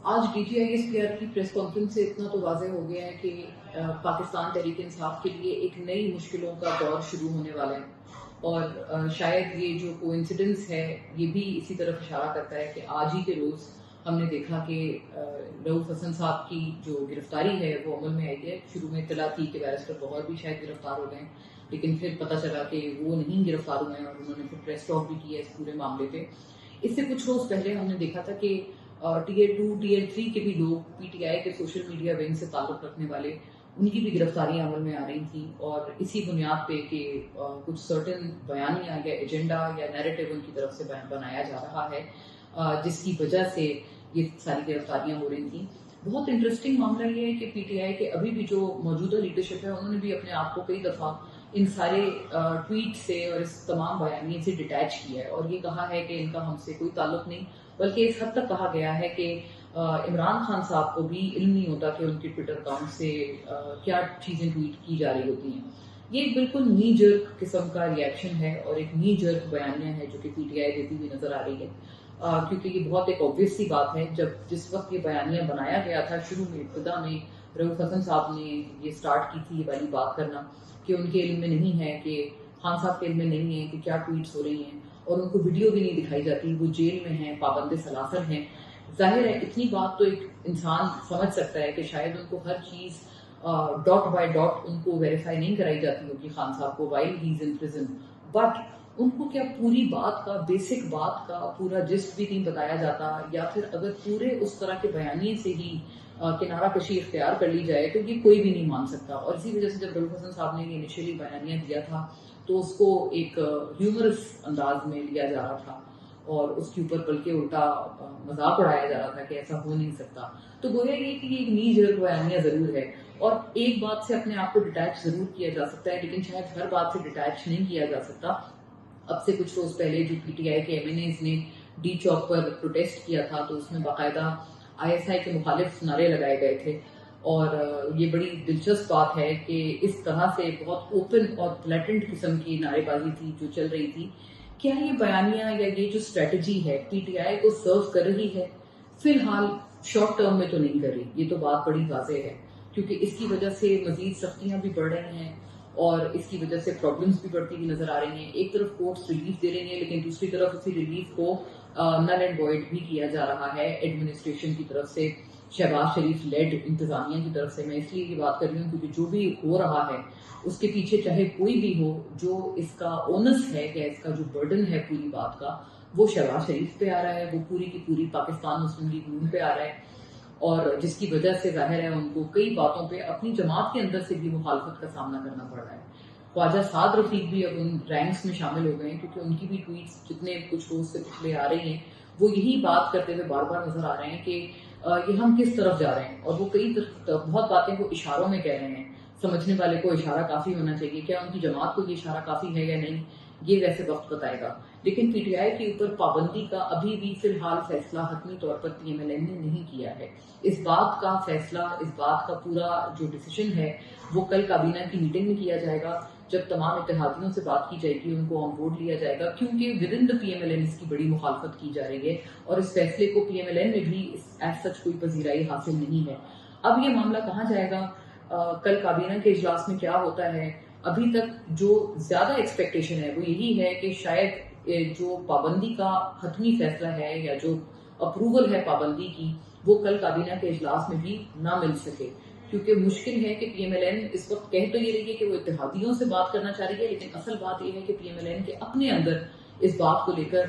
آج D G I S P R کی conference کانفرنس سے اتنا تو واضح ہو گیا ہے کہ پاکستان تحریک انصاف کے لیے ایک نئی مشکلوں کا دور شروع ہونے والا ہے، اور شاید یہ جو کوئنسیڈنس ہے یہ بھی اسی طرف اشارہ کرتا ہے کہ آج ہی کے روز ہم نے دیکھا کہ رؤف حسن صاحب کی جو گرفتاری ہے وہ عمل میں آئی ہے۔ شروع میں اطلاع تھی کہ بیرسٹر گوہر بھی شاید گرفتار ہو گئے ہیں، لیکن پھر پتہ چلا کہ وہ نہیں گرفتار ہوئے ہیں، اور انہوں نے پھر پریس ٹاک بھی کیا اس پورے معاملے پہ۔ اس سے کچھ روز پہلے ہم نے دیکھا تھا کہ ٹیئر 2 ٹیئر 3 کے بھی لوگ پی ٹی آئی کے سوشل میڈیا ونگ سے تعلق رکھنے والے، ان کی بھی گرفتاریاں عمل میں آ رہی تھیں، اور اسی بنیاد پہ کہ کچھ سرٹن بیانیہ یا ایجنڈا یا نیریٹو ان کی طرف سے بنایا جا رہا ہے، جس کی وجہ سے یہ ساری گرفتاریاں ہو رہی تھیں۔ بہت انٹرسٹنگ معاملہ یہ ہے کہ پی ٹی آئی کے ابھی بھی جو موجودہ لیڈرشپ ہے انہوں نے بھی اپنے آپ کو کئی دفعہ ان سارے ٹویٹ سے اور اس تمام بیانیے سے ڈیٹیچ کیا ہے، اور یہ کہا ہے کہ ان کا ہم سے کوئی تعلق نہیں، بلکہ اس حد تک کہا گیا ہے کہ عمران خان صاحب کو بھی علم نہیں ہوتا کہ ان کے ٹویٹر اکاؤنٹ سے کیا چیزیں ٹویٹ کی جا رہی ہوتی ہیں۔ یہ ایک بالکل نی جرک قسم کا ریئیکشن ہے اور ایک نی جرک بیانیہ ہے جو کہ پی ٹی آئی دیتی ہوئی نظر آ رہی ہے، کیونکہ یہ بہت ایک آبویس سی بات ہے۔ جس وقت یہ بیانیہ بنایا گیا تھا، شروع میں ابتدا میں رؤف حسن صاحب نے یہ سٹارٹ کی تھی یہ والی بات کرنا کہ ان کے علم میں نہیں ہے، کہ خان صاحب کے علم میں نہیں ہے کہ کیا ٹویٹس ہو رہی ہیں، اور ان کو ویڈیو بھی نہیں دکھائی جاتی، وہ جیل میں ہیں، پابند سلاسل ہیں۔ ظاہر ہے اتنی بات تو ایک انسان سمجھ سکتا ہے کہ شاید ان کو ہر چیز ڈاٹ بائی ڈاٹ ان کو ویریفائی نہیں کرائی جاتی ہوگی خان صاحب کو while he is in prison, but in کو کیا پوری بات کا، بیسک بات کا پورا جسٹ بھی نہیں بتایا جاتا، یا پھر اگر پورے اس طرح کے بیانیے سے ہی کنارہ کشی اختیار کر لی جائے تو یہ کوئی بھی نہیں مان سکتا۔ اور اسی وجہ سے جب رؤف حسن صاحب نے یہ انیشیلی بیانیہ دیا تھا تو اس کو ایک ہیومرس انداز میں لیا جا رہا تھا، اور اس کے اوپر بلکہ الٹا مذاق اڑایا جا رہا تھا کہ ایسا ہو نہیں سکتا۔ تو گویا یہ کہ یہ ایک نی جرک بیانیہ ضرور ہے، اور ایک بات سے اپنے آپ کو ڈیٹیچ ضرور کیا جا سکتا ہے، لیکن شاید ہر بات سے ڈیٹیچ نہیں کیا جا سکتا۔ اب سے کچھ روز پہلے جو پی ٹی آئی کے ایم این ایز نے ڈی چوک پر پروٹیسٹ کیا تھا، تو اس میں باقاعدہ آئی ایس آئی کے مخالف نعرے لگائے گئے تھے، اور یہ بڑی دلچسپ بات ہے کہ اس طرح سے بہت اوپن اور بلیٹنٹ قسم کی نعرے بازی تھی جو چل رہی تھی۔ کیا یہ بیانیہ یا یہ جو اسٹریٹجی ہے پی ٹی آئی کو سرو کر رہی ہے؟ فی الحال شارٹ ٹرم میں تو نہیں کر رہی، یہ تو بات بڑی واضح ہے، کیونکہ اس کی وجہ سے مزید سختیاں بھی بڑھ رہی ہیں، اور اس کی وجہ سے پرابلمس بھی بڑھتی ہوئی نظر آ رہی ہیں۔ ایک طرف کورٹس ریلیف دے رہی ہیں، لیکن دوسری طرف اسی ریلیف کو نل اینڈ وائڈ بھی کیا جا رہا ہے ایڈمنسٹریشن کی طرف سے، شہباز شریف لیڈ انتظامیہ کی طرف سے۔ میں اس لیے یہ بات کر رہی ہوں کیونکہ جو بھی ہو رہا ہے اس کے پیچھے چاہے کوئی بھی ہو، جو اس کا اونس ہے یا اس کا جو برڈن ہے پوری بات کا، وہ شہباز شریف پہ آ رہا ہے، وہ پوری کی پوری پاکستان مسلم لیگ نون پہ آ رہا ہے، اور جس کی وجہ سے ظاہر ہے ان کو کئی باتوں پہ اپنی جماعت کے اندر سے بھی مخالفت کا سامنا کرنا پڑ رہا ہے۔ خواجہ سعد رفیق بھی اب ان رینکس میں شامل ہو گئے ہیں، کیونکہ ان کی بھی ٹویٹس جتنے کچھ روز سے پچھلے آ رہی ہیں وہ یہی بات کرتے ہوئے بار بار نظر آ رہے ہیں کہ یہ ہم کس طرف جا رہے ہیں، اور وہ کئی بہت باتیں کو اشاروں میں کہہ رہے ہیں۔ سمجھنے والے کو اشارہ کافی ہونا چاہیے، کیا ان کی جماعت کو یہ اشارہ کافی ہے یا نہیں، یہ ویسے وقت بتائے گا۔ لیکن پی ٹی آئی کے اوپر پابندی کا ابھی بھی فی الحال فیصلہ حتمی طور پر پی ایم ایل این نے نہیں کیا ہے۔ اس بات کا فیصلہ، اس بات کا پورا جو ڈیسیژن ہے وہ کل کابینہ کی میٹنگ میں کیا جائے گا، جب تمام اتحادیوں سے بات کی جائے گی، ان کو آن بورڈ لیا جائے گا، کیونکہ within the P M L N اس کی بڑی مخالفت کی جا رہی ہے، اور اس فیصلے کو پی ایم ایل این میں بھی ایز سچ کوئی پذیرائی حاصل نہیں ہے۔ اب یہ معاملہ کہاں جائے گا، کل کابینہ کے اجلاس میں کیا ہوتا ہے؟ ابھی تک جو زیادہ ایکسپیکٹیشن ہے وہ یہی ہے کہ شاید جو پابندی کا حتمی فیصلہ ہے یا جو اپروول ہے پابندی کی، وہ کل کابینہ کے اجلاس میں بھی نہ مل سکے، کیونکہ مشکل ہے کہ پی ایم ایل این اس وقت کہہ تو یہ رہی ہے کہ وہ اتحادیوں سے بات کرنا چاہ رہی ہے، لیکن اصل بات یہ ہے کہ پی ایم ایل این کے اپنے اندر اس بات کو لے کر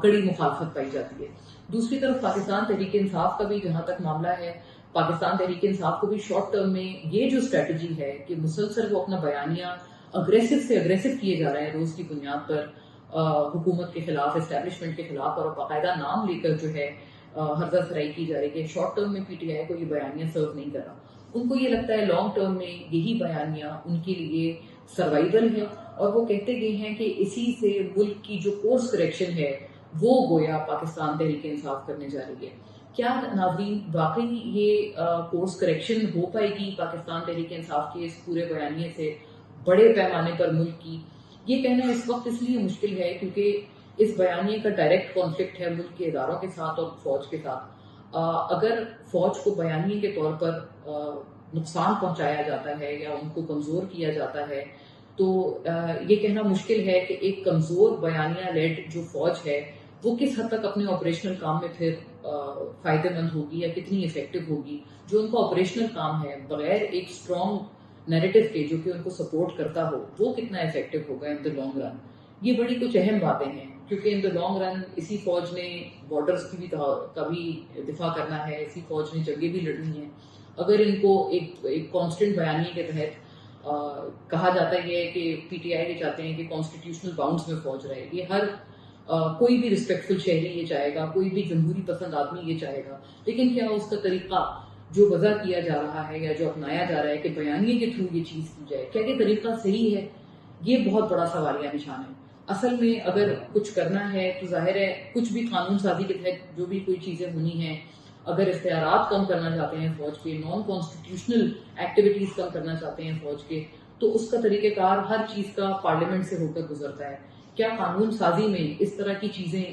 کڑی مخالفت پائی جاتی ہے۔ دوسری طرف پاکستان تحریک انصاف کا بھی جہاں تک معاملہ ہے، پاکستان تحریک انصاف کو بھی شارٹ ٹرم میں یہ جو اسٹریٹجی ہے کہ مسلسل وہ اپنا بیانیہ اگریسو سے اگریسو کیے جا رہے ہیں روز کی بنیاد پر حکومت کے خلاف، اسٹیبلشمنٹ کے خلاف، اور باقاعدہ نام لے کر جو ہے ہرزہ سرائی کی جا رہی ہے۔ شارٹ ٹرم میں پی ٹی آئی کو یہ بیانیہ سرو نہیں کر رہا، ان کو یہ لگتا ہے لانگ ٹرم میں یہی بیانیہ ان کے لیے سروائیول ہے، اور وہ کہتے گئے ہیں کہ اسی سے ملک کی جو کورس کریکشن ہے وہ گویا پاکستان تحریک انصاف کرنے جا رہی ہے۔ کیا ناظرین واقعی یہ کورس کریکشن ہو پائے گی پاکستان تحریک انصاف کے اس پورے بیانیے سے بڑے پیمانے پر ملک کی؟ یہ کہنا اس وقت اس لیے مشکل ہے کیونکہ اس بیانیے کا ڈائریکٹ کانفلکٹ ہے ملک کے اداروں کے ساتھ اور فوج کے ساتھ۔ اگر فوج کو بیانیے کے طور پر نقصان پہنچایا جاتا ہے یا ان کو کمزور کیا جاتا ہے تو یہ کہنا مشکل ہے کہ ایک کمزور بیانیہ لیڈ جو فوج ہے وہ کس حد تک اپنے آپریشنل کام میں پھر فائدہ مند ہوگی یا کتنی افیکٹو ہوگی. جو ان کا آپریشنل کام ہے بغیر ایک اسٹرانگ نیریٹو کے جو کہ ان کو سپورٹ کرتا ہو وہ کتنا افیکٹو ہوگا ان دا لانگ رن. یہ بڑی کچھ اہم باتیں ہیں کیونکہ ان دا لانگ رن اسی فوج نے بارڈرز کی بھی کا بھی دفاع کرنا ہے, اسی فوج نے جنگیں بھی لڑنی ہیں. اگر ان کو ایک کانسٹنٹ بیانیے کے تحت کہا جاتا ہے کہ پی ٹی آئی یہ چاہتے ہیں کہ کانسٹیٹیوشنل باؤنڈز میں فوج رہے, یہ ہر کوئی بھی رسپیکٹفل شہری یہ چاہے گا, کوئی بھی جمہوری پسند آدمی یہ چاہے گا, لیکن کیا اس کا طریقہ جو وضع کیا جا رہا ہے یا جو اپنایا جا رہا ہے کہ بیانیے کے تھرو یہ چیز کی جائے, کیا یہ طریقہ صحیح ہے؟ یہ بہت بڑا سوالیہ نشان ہے. اصل میں اگر کچھ کرنا ہے تو ظاہر ہے کچھ بھی قانون سازی کے تحت جو بھی کوئی چیزیں ہونی ہیں, اگر اختیارات کم کرنا چاہتے ہیں فوج کے, نان کانسٹیٹیوشنل ایکٹیویٹیز کم کرنا چاہتے ہیں فوج کے, تو اس کا طریقہ کار ہر چیز کا پارلیمنٹ سے ہو کر گزرتا ہے. کیا قانون سازی میں اس طرح کی چیزیں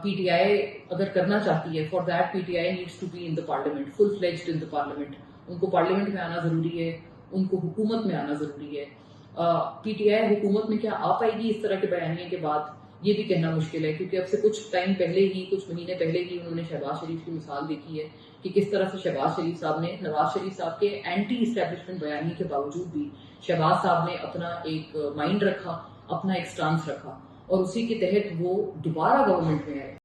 پی ٹی آئی اگر کرنا چاہتی ہے, for that P T I needs to be in the parliament, full fledged in the parliament. ان کو پارلیمنٹ میں آنا ضروری ہے, ان کو حکومت میں آنا ضروری ہے. پی ٹی آئی حکومت میں کیا آ پائے گی اس طرح کے بیانیے کے بعد, یہ بھی کہنا مشکل ہے کیونکہ اب سے کچھ ٹائم پہلے ہی, کچھ مہینے پہلے ہی انہوں نے شہباز شریف کی مثال دیکھی ہے کہ کس طرح سے شہباز شریف صاحب نے نواز شریف صاحب کے اینٹی اسٹیبلشمنٹ بیانیے کے باوجود بھی شہباز صاحب نے اپنا ایک مائنڈ رکھا, اپنا ایک سٹانس رکھا, اور اسی کے تحت وہ دوبارہ گورنمنٹ میں آئے.